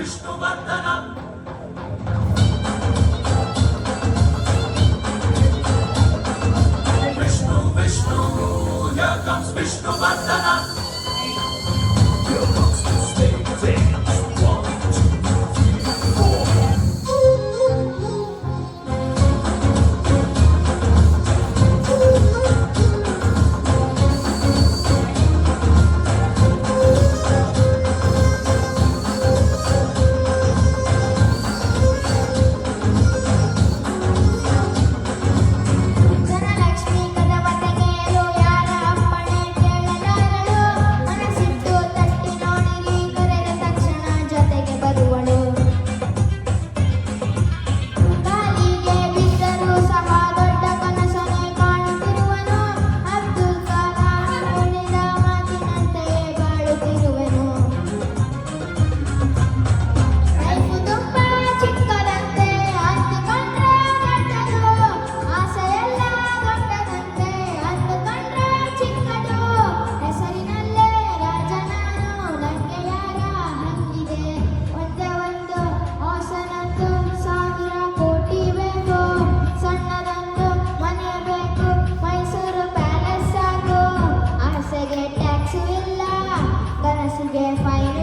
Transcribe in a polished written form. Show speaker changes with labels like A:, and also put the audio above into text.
A: Vishnuvardhan. Vishnu Vishnu, here comes Vishnuvardhan. Here comes the stage dance. 1, 2,
B: Dhanalakshmi ಕದವತೆಗೆಯಲು ಯಾರ ಅಪ್ಪಣೆ ಕೇಳಲಾರಳು. ಮನಸ್ಸಿಟ್ಟು ತಟ್ಟಿ ನೋಡಿರಿ, ಕರೆದ ತಕ್ಷಣ ಜೊತೆಗೆ ಬರುವಳು. ಕಾಲಿಗೆ ಬಿದ್ದರೂ ಸಹ ದೊಡ್ಡ ಕನಸನ್ನೇ ಕಾಣುತ್ತಿರುವನು. ಅಬ್ದುಲ್ ಕಲಾಂ ಹೇಳಿದ ಮಾತಿನಂತೆಯೇ ಬಾಳುತ್ತಿರುವೆನು. ಲೈಫು ತುಂಬಾ ಚಿಕ್ಕದಂತೆ ಅಂದುಕೊಂಡ್ರೆ ದೊಡ್ಡದು, ಆಸೆಯೆಲ್ಲ ದೊಡ್ಡದಂತೆ ಅಂದುಕೊಂಡ್ರೆ ಚಿಕ್ಕದು. ಹೆಸರಿನಲ್ಲೇ ರಾಜ ನಾನು, ನಂಗೆ ಯಾರ ಹಂಗಿದೆ. ಒಂದೇ ಒಂದು ಆಸೆನಂದು 1000 ಕೋಟಿ ಬೇಕು. ಸಣ್ಣದೊಂದು ಮನೆ ಬೇಕು, ಮೈಸೂರು ಪ್ಯಾಲೇಸ್ ಸಾಕು. ಆಸೆಗೆ ಟ್ಯಾಕ್ಸು ಇಲ್ಲ, ಕನಸಿಗೆ ಫೈನ್